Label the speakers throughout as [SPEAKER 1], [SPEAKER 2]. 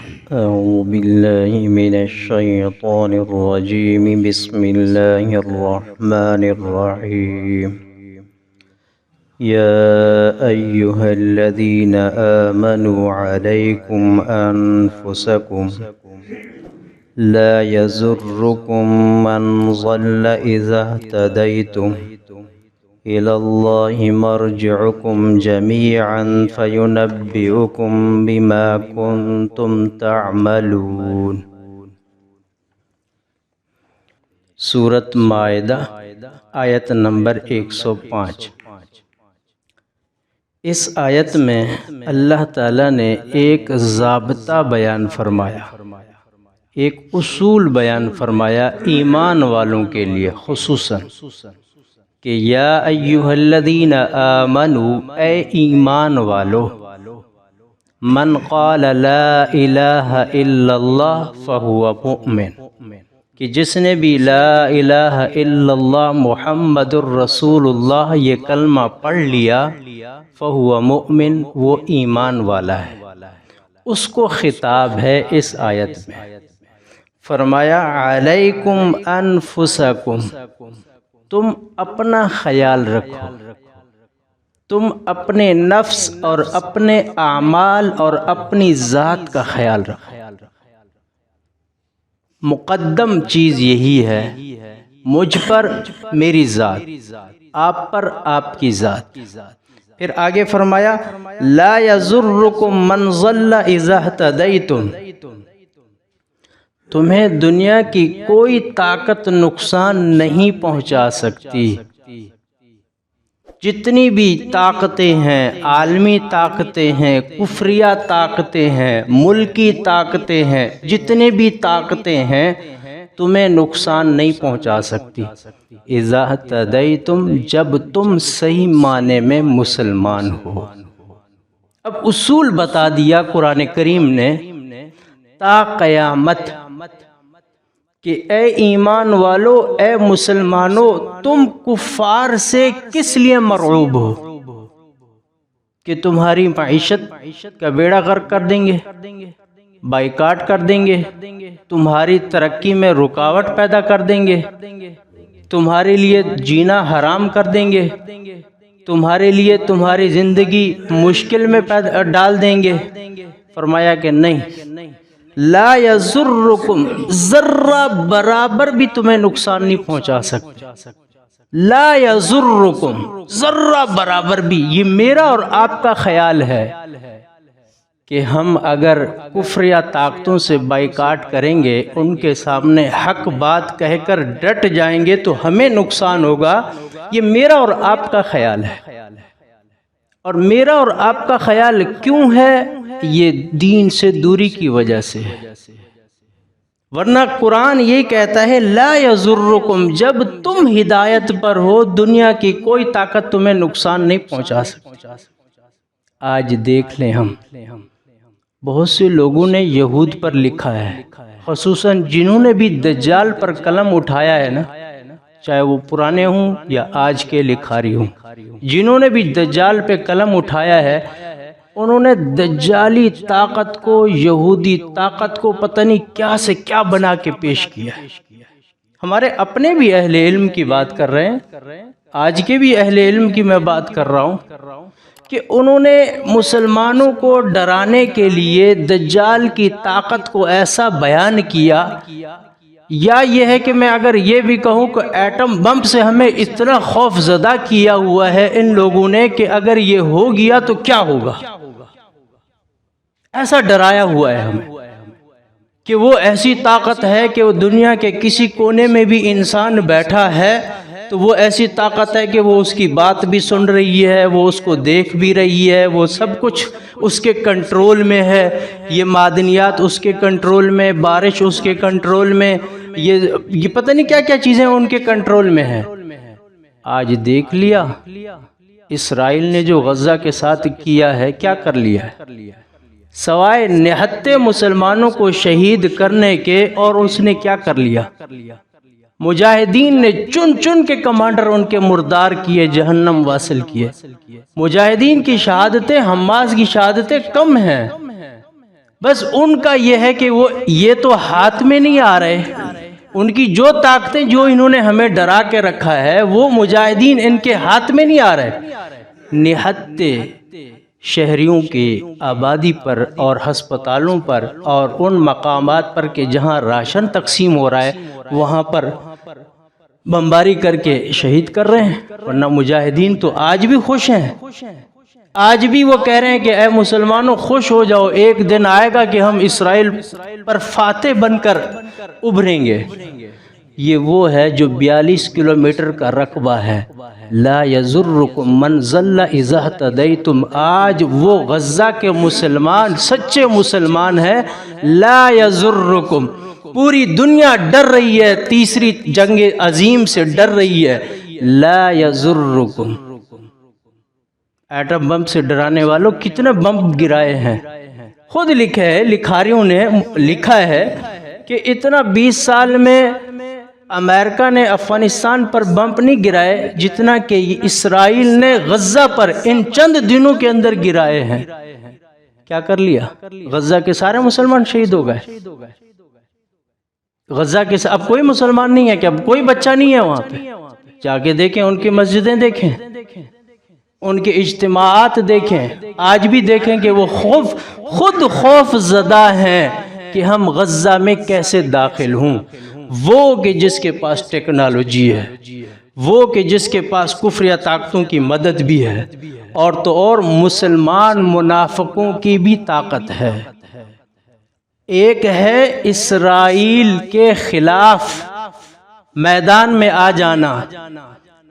[SPEAKER 1] أعوذ بالله من الشيطان الرجيم بسم الله الرحمن الرحيم يا أيها الذين آمنوا عليكم أنفسكم لا يضركم من ضل إذا اهتديتم إلى الله مرجعكم جميعا فينبئكم بما كنتم تعملون۔ سورۃ مائدہ آیت نمبر 105۔ اس آیت میں اللہ تعالیٰ نے ایک ضابطہ بیان فرمایا، ایک اصول بیان فرمایا ایمان والوں کے لیے خصوصاً کہ یا ایہا الذین آمنوا، اے ایمان والو، من قال لا الہ الا اللہ فہو مؤمن، کہ جس نے بھی لا الہ الا اللہ محمد الرسول اللہ یہ کلمہ پڑھ لیا فہو مؤمن، وہ ایمان والا ہے۔ اس کو خطاب ہے اس آیت میں، فرمایا علیکم انفسکم، تم اپنا خیال رکھو، تم اپنے نفس اور اپنے اعمال اور اپنی ذات کا خیال رکھو۔ مقدم چیز یہی ہے، مجھ پر میری ذات، آپ پر آپ کی ذات۔ پھر آگے فرمایا لا یضرکم من ضل اذا اہتدیتم، تمہیں دنیا کی کوئی طاقت نقصان نہیں پہنچا سکتی۔ جتنی بھی طاقتیں ہیں، عالمی طاقتیں ہیں، کفریہ طاقتیں ہیں، ملکی طاقتیں ہیں، جتنے بھی طاقتیں ہیں تمہیں نقصان نہیں پہنچا سکتی اذا اہتدیتم، جب تم صحیح معنی میں مسلمان ہو۔ اب اصول بتا دیا قرآن کریم نے تا قیامت کہ اے ایمان والو، اے مسلمانوں، تم کفار سے کس لیے مرعوب ہو؟ کہ تمہاری معیشت کا بیڑا غرق کر دیں گے، بائیکاٹ کر دیں گے، تمہاری ترقی میں رکاوٹ پیدا کر دیں گے، تمہارے لیے جینا حرام کر دیں گے، تمہارے لیے تمہاری زندگی مشکل میں ڈال دیں گے۔ فرمایا کہ نہیں، لا یضرکم، ذرہ برابر بھی تمہیں نقصان نہیں پہنچا سکتے۔ لا یضرکم، ذرہ برابر بھی، یہ میرا اور آپ کا خیال ہے کہ ہم اگر کفریہ طاقتوں سے بائیکاٹ کریں گے، ان کے سامنے حق بات کہہ کر ڈٹ جائیں گے تو ہمیں نقصان ہوگا، یہ میرا اور آپ کا خیال ہے۔ اور میرا اور آپ کا خیال کیوں ہے؟ یہ دین سے دوری کی وجہ سے ہے، ورنہ قرآن یہ کہتا ہے لا یضرکم، جب تم ہدایت پر ہو دنیا کی کوئی طاقت تمہیں نقصان نہیں پہنچا سکتی۔ آج دیکھ لیں، ہم بہت سے لوگوں نے یہود پر لکھا ہے، خصوصاً جنہوں نے بھی دجال پر قلم اٹھایا ہے نا، چاہے وہ پرانے ہوں یا آج کے لکھاری ہوں، جنہوں نے بھی دجال پہ قلم اٹھایا ہے، انہوں نے دجالی طاقت کو، یہودی طاقت کو پتہ نہیں کیا سے کیا بنا کے پیش کیا ہے۔ ہمارے اپنے بھی اہل علم کی بات کر رہے ہیں، آج کے بھی اہل علم کی میں بات کر رہا ہوں کہ انہوں نے مسلمانوں کو ڈرانے کے لیے دجال کی طاقت کو ایسا بیان کیا، یا یہ ہے کہ میں اگر یہ بھی کہوں کہ ایٹم بم سے ہمیں اتنا خوف زدہ کیا ہوا ہے ان لوگوں نے کہ اگر یہ ہو گیا تو کیا ہوگا، ایسا ڈرایا ہوا ہے ہمیں کہ وہ ایسی طاقت ہے کہ وہ دنیا کے کسی کونے میں بھی انسان بیٹھا ہے تو وہ ایسی طاقت ہے کہ وہ اس کی بات بھی سن رہی ہے، وہ اس کو دیکھ بھی رہی ہے، وہ سب کچھ اس کے کنٹرول میں ہے، یہ معدنیات اس کے کنٹرول میں، بارش اس کے کنٹرول میں، یہ پتہ نہیں کیا کیا چیزیں ان کے کنٹرول میں ہیں۔ آج دیکھ لیا اسرائیل نے جو غزہ کے ساتھ کیا ہے، کیا کر لیا ہے، سوائے نہتے مسلمانوں کو شہید کرنے کے، اور اس نے کیا کر لیا، مجاہدین نے چن چن کے کمانڈر ان کے مردار کیے، جہنم واصل کیے۔ مجاہدین کی شہادتیں، حماس کی شہادتیں کم ہیں، بس ان کا یہ ہے کہ وہ یہ تو ہاتھ میں نہیں آ رہے، ان کی جو طاقتیں جو انہوں نے ہمیں ڈرا کے رکھا ہے وہ مجاہدین ان کے ہاتھ میں نہیں آ رہے۔ نہتے شہریوں کی آبادی پر اور ہسپتالوں پر اور ان مقامات پر کہ جہاں راشن تقسیم ہو رہا ہے وہاں پر بمباری کر کے شہید کر رہے ہیں۔ ورنہ مجاہدین تو آج بھی خوش ہیں، آج بھی وہ کہہ رہے ہیں کہ اے مسلمانوں خوش ہو جاؤ، ایک دن آئے گا کہ ہم اسرائیل پر فاتح بن کر ابھریں گے۔ یہ وہ ہے جو 42 کلومیٹر کا رقبہ ہے۔ لا یضرکم من ضل اذا اہتدیتم، آج وہ غزہ کے مسلمان سچے مسلمان ہیں۔ لا یضرکم، پوری دنیا ڈر رہی ہے، تیسری جنگ عظیم سے ڈر رہی ہے۔ لا یضرکم، ایٹم بم سے ڈرانے والوں کتنے بم گرائے ہیں، خود لکھے ہے، لکھاریوں نے لکھا ہے کہ اتنا 20 سال میں امریکہ نے افغانستان پر بم نہیں گرائے جتنا کہ اسرائیل نے غزہ پر ان چند دنوں کے اندر گرائے ہیں۔ کیا کر لیا؟ غزہ کے سارے مسلمان شہید ہو گئے۔ غزہ کے اب کوئی مسلمان نہیں ہے، کہ اب کوئی بچہ نہیں ہے وہاں پہ؟ جا کے دیکھیں، ان کی مسجدیں دیکھیں، ان کے اجتماعات دیکھیں، آج بھی دیکھیں کہ وہ خود خوف زدہ ہیں کہ ہم غزہ میں کیسے داخل ہوں۔ وہ کہ جس کے پاس ٹیکنالوجی ہے، وہ کہ جس کے پاس کفریہ طاقتوں کی مدد بھی ہے، اور تو اور مسلمان منافقوں کی بھی طاقت ہے۔ ایک ہے اسرائیل کے خلاف میدان میں آ جانا،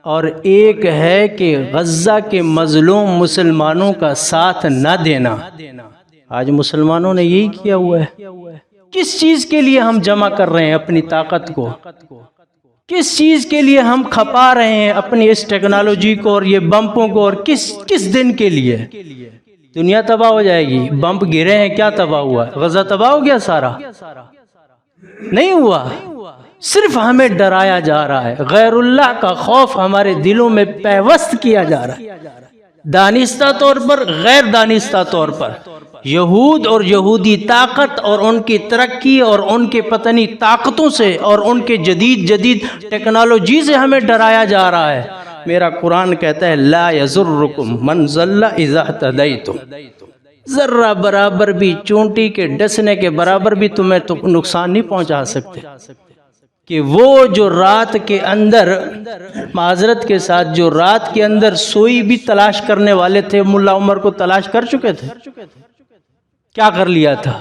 [SPEAKER 1] اور ایک ہے کہ غزہ کے مظلوم مسلمانوں کا ساتھ نہ دینا۔ آج مسلمانوں نے یہی کیا ہوا ہے۔ کس چیز کے لیے ہم جمع کر رہے ہیں اپنی طاقت کو؟ کس چیز کے لیے ہم کھپا رہے ہیں اپنی اس ٹیکنالوجی کو اور یہ بمپوں کو؟ اور کس دن کے لیے؟ دنیا تباہ ہو جائے گی، بمپ گرے ہیں، کیا تباہ ہوا؟ غزہ تباہ ہو گیا سارا؟ نہیں ہوا، صرف ہمیں ڈرایا جا رہا ہے، غیر اللہ کا خوف ہمارے دلوں میں پیوست کیا جا رہا ہے، دانستہ طور پر، غیر دانستہ طور پر۔ یہود اور یہودی طاقت اور ان کی ترقی اور ان کے پتنی طاقتوں سے اور ان کے جدید ٹیکنالوجی سے ہمیں ڈرایا جا رہا ہے۔ میرا قرآن کہتا ہے لا یضرکم من ضل اذا اہتدیتم، ذرہ برابر بھی، چونٹی کے ڈسنے کے برابر بھی تمہیں تو نقصان نہیں پہنچا سکتے۔ کہ وہ جو رات کے اندر، معذرت کے ساتھ، جو رات کے اندر سوئی بھی تلاش کرنے والے تھے، ملا عمر کو تلاش کر چکے تھے، کیا کر لیا تھا؟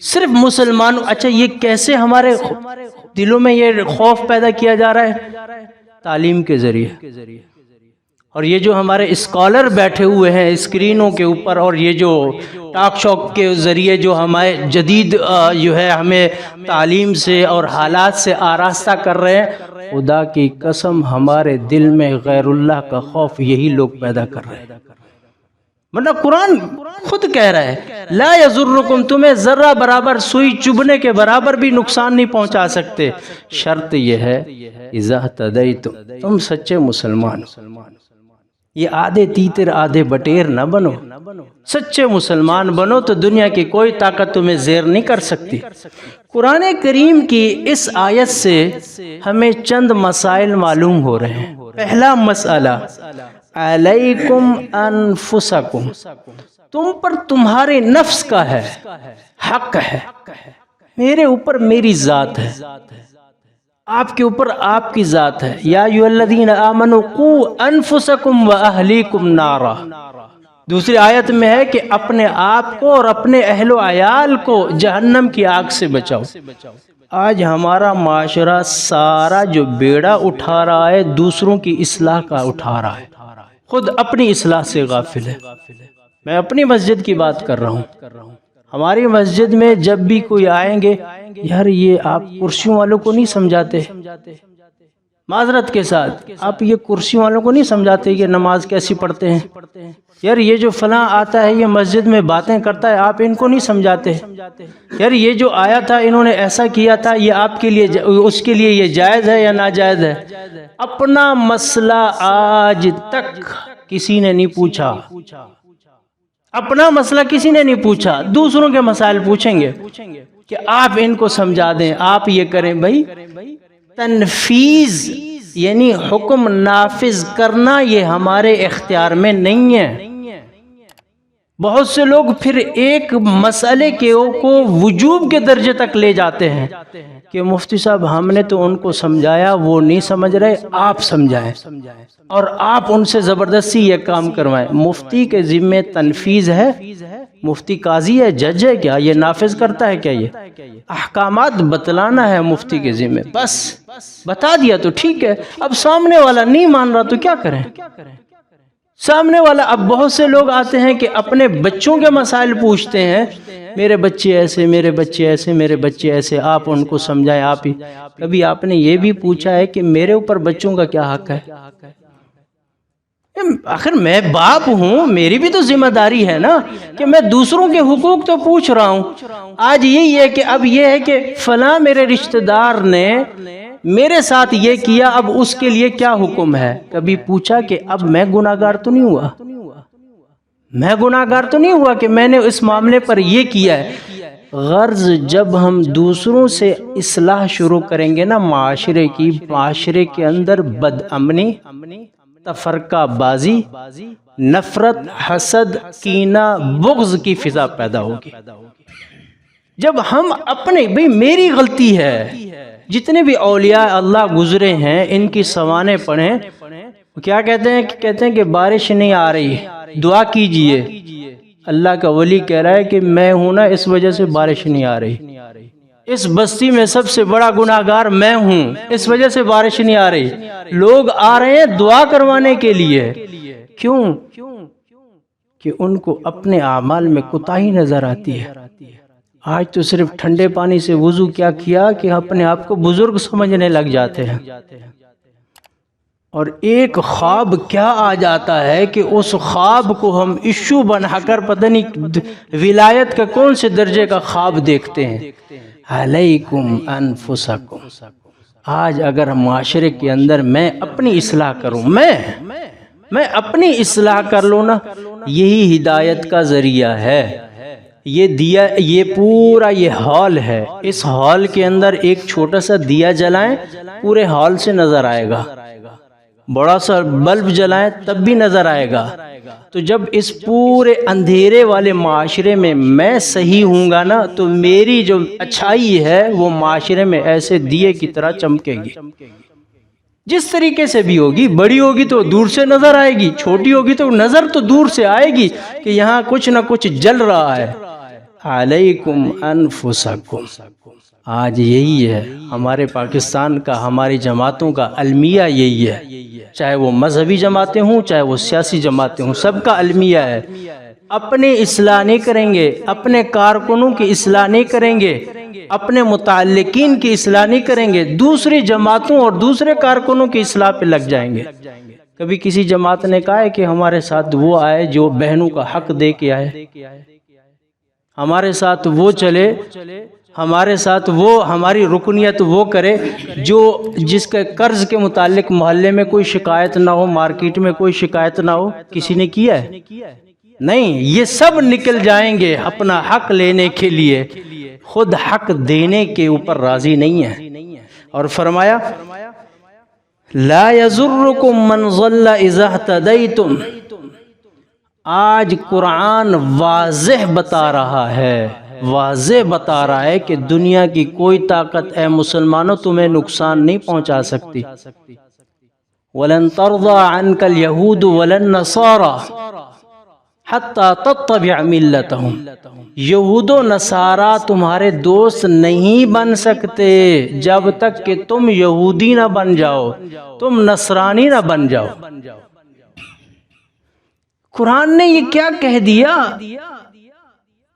[SPEAKER 1] صرف مسلمانوں۔ اچھا یہ کیسے ہمارے دلوں میں یہ خوف پیدا کیا جا رہا ہے؟ تعلیم کے ذریعے۔ اور یہ جو ہمارے اسکالر بیٹھے ہوئے ہیں اسکرینوں کے اوپر، اور یہ جو ٹاک شوق کے ذریعے جو ہمارے جدید جو ہے ہمیں تعلیم سے اور حالات سے آراستہ کر رہے ہیں، خدا کی قسم ہمارے دل میں غیر اللہ کا خوف یہی لوگ پیدا کر رہے ہیں۔ ورنہ قرآن خود کہہ رہا ہے لا یضرکم، تمہیں ذرہ برابر سوئی چبھنے کے برابر بھی نقصان نہیں پہنچا سکتے، شرط یہ ہے اذا اہتدیتم، تم سچے مسلمان۔ یہ آدھے تیتر آدھے بٹیر نہ بنو، سچے مسلمان بنو تو دنیا کی کوئی طاقت تمہیں زیر نہیں کر سکتی۔ قرآن کریم کی اس آیت سے ہمیں چند مسائل معلوم ہو رہے ہیں۔ پہلا مسئلہ، علیکم انفسکم، تم پر تمہارے نفس کا ہے، حق ہے۔ میرے اوپر میری ذات ہے، آپ کے اوپر آپ کی ذات ہے۔ یا ایھا الذین آمنوا قوا انفسکم واہلیکم نارا۔ دوسری آیت میں ہے کہ اپنے آپ کو اور اپنے اہل و عیال کو جہنم کی آگ سے بچاؤ۔ آج ہمارا معاشرہ سارا جو بیڑا اٹھا رہا ہے دوسروں کی اصلاح کا اٹھا رہا ہے، خود اپنی اصلاح سے غافل ہے۔ میں اپنی مسجد کی بات کر رہا ہوں۔ ہماری مسجد میں جب بھی کوئی آئیں گے، یار یہ آپ کرسیوں والوں کو نہیں سمجھاتے، معذرت کے ساتھ آپ یہ کرسیوں والوں کو نہیں سمجھاتے کہ نماز کیسی پڑھتے ہیں، یار یہ جو فلاں آتا ہے یہ مسجد میں باتیں کرتا ہے، آپ ان کو نہیں سمجھاتے، یار یہ جو آیا تھا انہوں نے ایسا کیا تھا، یہ آپ کے لیے، اس کے لیے یہ جائز ہے یا ناجائز ہے؟ اپنا مسئلہ آج تک کسی نے نہیں پوچھا۔ اپنا مسئلہ کسی نے نہیں پوچھا، دوسروں کے مسائل پوچھیں گے کہ آپ ان کو سمجھا دیں، آپ یہ کریں۔ بھائی تنفیذ یعنی حکم نافذ کرنا یہ ہمارے اختیار میں نہیں ہے۔ بہت سے لوگ پھر ایک مسئلے کو وجوب کے درجے تک لے جاتے ہیں کہ مفتی صاحب ہم نے تو ان کو سمجھایا، وہ نہیں سمجھ رہے، آپ سمجھائیں، اور آپ ان سے زبردستی یہ کام کروائیں۔ مفتی کے ذمے تنفیذ ہے؟ مفتی قاضی ہے، جج ہے کیا؟ یہ نافذ کرتا ہے کیا؟ یہ احکامات بتلانا ہے مفتی کے ذمے، بس بتا دیا تو ٹھیک ہے۔ اب سامنے والا نہیں مان رہا تو کیا کریں؟ سامنے والا، اب بہت سے لوگ آتے ہیں کہ اپنے بچوں کے مسائل پوچھتے ہیں، میرے بچے ایسے، میرے بچے ایسے، میرے بچے ایسے، آپ ان کو سمجھائیں۔ آپ ہی کبھی آپ نے یہ بھی پوچھا ہے کہ میرے اوپر بچوں کا کیا حق ہے؟ آخر میں باپ ہوں، میری بھی تو ذمہ داری ہے نا کہ میں دوسروں کے حقوق تو پوچھ رہا ہوں۔ آج یہی ہے کہ اب یہ ہے کہ فلاں میرے رشتہ دار نے میرے ساتھ یہ کیا، اب اس کے لیے کیا حکم ہے؟ کبھی پوچھا کہ اب میں گناہگار تو نہیں ہوا؟ میں گناہگار تو نہیں ہوا کہ میں نے اس معاملے پر یہ کیا ہے؟ غرض جب ہم دوسروں سے اصلاح شروع کریں گے نا معاشرے کی، معاشرے کے اندر بد امنی، تفرقہ بازی، نفرت، حسد، کینہ، بغض کی فضا پیدا ہوگی۔ جب ہم اپنے، بھئی میری غلطی ہے، جتنے بھی اولیاء اللہ گزرے ہیں ان کی سوانے پڑھیں، کیا کہتے ہیں؟ کہتے ہیں کہ بارش نہیں آ رہی، دعا کیجئے۔ اللہ کا ولی کہہ رہا ہے کہ میں ہوں نا، اس وجہ سے بارش نہیں آ رہی، اس بستی میں سب سے بڑا گناہگار میں ہوں، اس وجہ سے بارش نہیں آ رہی۔ لوگ آ رہے ہیں دعا کروانے کے لیے، کیوں؟ کہ ان کو اپنے اعمال میں کوتاہی نظر آتی ہے۔ آج تو صرف ٹھنڈے پانی سے وضو کیا کہ اپنے آپ کو بزرگ سمجھنے لگ جاتے ہیں، اور ایک خواب کیا آ جاتا ہے کہ اس خواب کو ہم ایشو بنا کر پتہ نہیں ولایت کا کون سے درجے کا خواب دیکھتے ہیں۔ علیکم انفسکم۔ آج اگر معاشرے کے اندر میں اپنی اصلاح کروں، میں اپنی اصلاح کر لوں نا، یہی ہدایت کا ذریعہ ہے۔ یہ پورا یہ ہال ہے، اس ہال کے اندر ایک چھوٹا سا دیا جلائیں، پورے ہال سے نظر آئے گا، بڑا سا بلب جلائیں تب بھی نظر آئے گا۔ تو جب اس پورے اندھیرے والے معاشرے میں صحیح ہوں گا نا، تو میری جو اچھائی ہے وہ معاشرے میں ایسے دیے کی طرح چمکے گی۔ جس طریقے سے بھی ہوگی، بڑی ہوگی تو دور سے نظر آئے گی، چھوٹی ہوگی تو نظر تو دور سے آئے گی کہ یہاں کچھ نہ کچھ جل رہا ہے۔ علیکم انفسکم۔ آج یہی ہے ہمارے پاکستان کا، ہماری جماعتوں کا المیہ یہی ہے، چاہے وہ مذہبی جماعتیں ہوں، چاہے وہ سیاسی جماعتیں ہوں، سب کا المیہ ہے۔ اپنے اصلاح نہیں کریں گے، اپنے کارکنوں کی اصلاح نہیں کریں گے، اپنے متعلقین کی اصلاح نہیں کریں گے، دوسری جماعتوں اور دوسرے کارکنوں کی اصلاح پہ لگ جائیں گے۔ کبھی کسی جماعت نے کہا ہے کہ ہمارے ساتھ وہ آئے جو بہنوں کا حق دے کے آئے، ہمارے ساتھ وہ چلے، ہمارے ساتھ وہ ہماری رکنیت وہ کرے جو جس کے قرض کے متعلق محلے میں کوئی شکایت نہ ہو، مارکیٹ میں کوئی شکایت نہ ہو، کسی نے کیا ہے؟ نہیں، یہ سب نکل جائیں گے اپنا حق لینے کے لیے، خود حق دینے کے اوپر راضی نہیں ہے۔ اور فرمایا لا یضرکم من ضل اذا اہتدیتم۔ آج قرآن واضح بتا رہا ہے، واضح بتا رہا ہے کہ دنیا کی کوئی طاقت اے مسلمانوں تمہیں نقصان نہیں پہنچا سکتی۔ وَلَن تَرْضَىٰ عَنْكَ الْيَهُودُ وَلَا النَّصَارَىٰ حَتَّىٰ تَتَّبِعَ مِلَّتَهُمْ۔ یہود و نصارہ تمہارے دوست نہیں بن سکتے جب تک کہ تم یہودی نہ بن جاؤ، تم نصرانی نہ بن جاؤ۔ قرآن نے یہ کیا کہہ دیا؟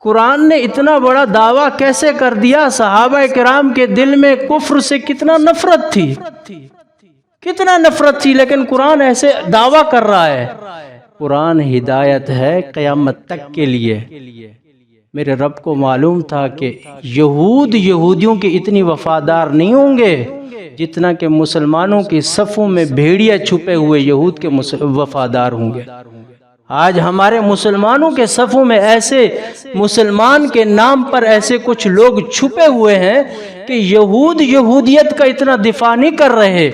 [SPEAKER 1] قرآن نے اتنا بڑا دعویٰ کیسے کر دیا؟ صحابہ کرام کے دل میں کفر سے کتنا نفرت تھی، کتنا نفرت تھی، لیکن قرآن ایسے دعویٰ کر رہا ہے۔ قرآن ہدایت ہے قیامت تک کے لیے۔ میرے رب کو معلوم تھا کہ یہودیوں کے اتنی وفادار نہیں ہوں گے جتنا کہ مسلمانوں کی صفوں میں بھیڑیا چھپے ہوئے یہود کے وفادار ہوں گے۔ آج ہمارے مسلمانوں کے صفوں میں ایسے مسلمان کے نام پر ایسے کچھ لوگ چھپے ہوئے ہیں کہ یہودیت کا اتنا دفاع نہیں کر رہے،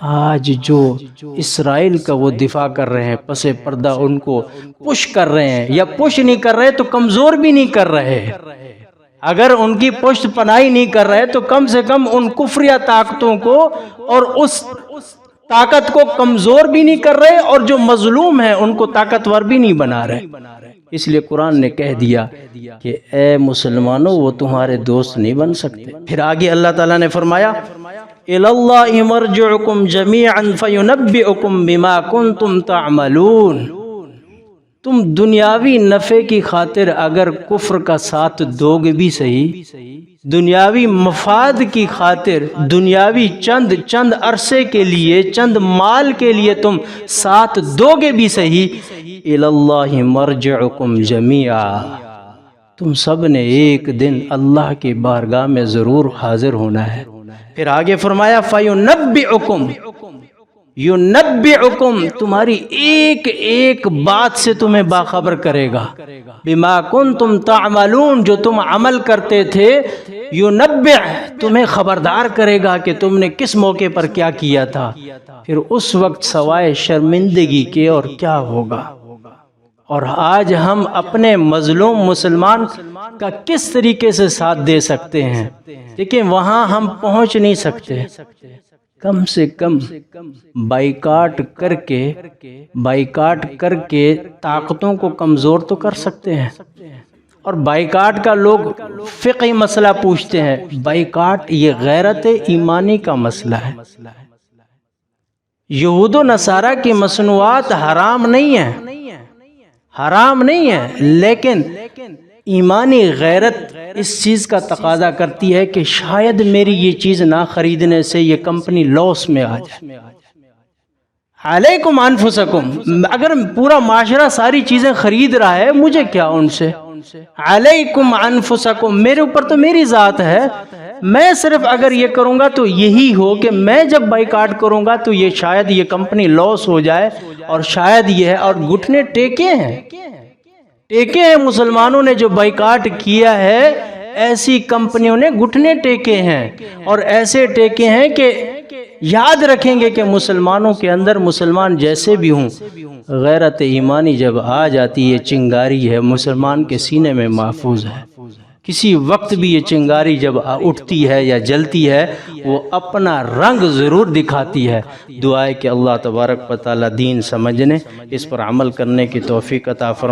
[SPEAKER 1] آج جو اسرائیل کا وہ دفاع کر رہے ہیں، پس پردہ ان کو پش کر رہے ہیں، یا پش نہیں کر رہے تو کمزور بھی نہیں کر رہے۔ اگر ان کی پشت پناہی نہیں کر رہے تو کم سے کم ان کفریہ طاقتوں کو اور اس طاقت کو کمزور بھی نہیں کر رہے، اور جو مظلوم ہیں ان کو طاقتور بھی نہیں بنا رہے۔ اس لیے قرآن نے کہہ دیا کہ اے مسلمانوں وہ تمہارے دوست نہیں بن سکتے۔ پھر آگے اللہ تعالیٰ نے فرمایا اِلَى اللَّهِ مَرْجِعُكُمْ جَمِيعًا فَيُنَبِّئُكُمْ بِمَا كُنْتُمْ تَعْمَلُونَ۔ تم دنیاوی نفع کی خاطر اگر کفر کا ساتھ دو گے بھی صحیح، دنیاوی مفاد کی خاطر دنیاوی چند عرصے کے لیے، چند مال کے لیے تم ساتھ دو گے بھی صحیح، اِلَى اللَّهِ مَرْجِعُكُمْ جَمِيعًا، تم سب نے ایک دن اللہ کی بارگاہ میں ضرور حاضر ہونا ہے۔ پھر آگے فرمایا فَيُنَبِّئُكُمْ، یُنَبِّئُكُمْ تمہاری ایک ایک بات سے تمہیں باخبر کرے گا، بِمَا كُنْتُمْ تَعْمَلُونَ جو تم عمل کرتے تھے، یُنَبِّئ تمہیں خبردار کرے گا کہ تم نے کس موقع پر کیا کیا تھا، پھر اس وقت سوائے شرمندگی کے اور کیا ہوگا۔ اور آج ہم اپنے مظلوم مسلمان کا کس طریقے سے ساتھ دے سکتے ہیں؟ لیکن وہاں ہم پہنچ نہیں سکتے، کم سے کم بائیکاٹ کر کے طاقتوں کو کمزور تو کر سکتے ہیں۔ اور بائیکاٹ کا لوگ فقہی مسئلہ پوچھتے ہیں، بائیکاٹ یہ غیرت ایمانی کا مسئلہ ہے۔ یہود و نصارہ کی مصنوعات حرام نہیں ہیں، لیکن ایمانی غیرت اس چیز کا تقاضا کرتی ہے کہ شاید میری یہ چیز نہ خریدنے سے یہ کمپنی لاس میں آ جائے۔ علیکم انفسکم، اگر پورا معاشرہ ساری چیزیں خرید رہا ہے مجھے کیا ان سے؟ علیکم انفسکم، میرے اوپر تو میری ذات ہے، میں صرف اگر یہ کروں گا تو یہی ہو کہ میں جب بائیکاٹ کروں گا تو یہ شاید یہ کمپنی لاس ہو جائے، اور شاید یہ ہے، اور گھٹنے ٹیکے ہیں مسلمانوں نے جو بائیکاٹ کیا ہے، ایسی کمپنیوں نے گھٹنے ٹیکے ہیں، اور ایسے ٹیکے ہیں کہ یاد رکھیں گے کہ مسلمانوں کے اندر، مسلمان جیسے بھی ہوں، غیرت ایمانی جب آ جاتی ہے، چنگاری ہے مسلمان کے سینے میں محفوظ ہے۔ کسی وقت بھی یہ چنگاری جب اٹھتی ہے یا جلتی ہے وہ اپنا رنگ ضرور دکھاتی ہے۔ دعا ہے کہ اللہ تبارک و تعالی دین سمجھنے، اس پر عمل کرنے کی توفیق عطا فرمائے۔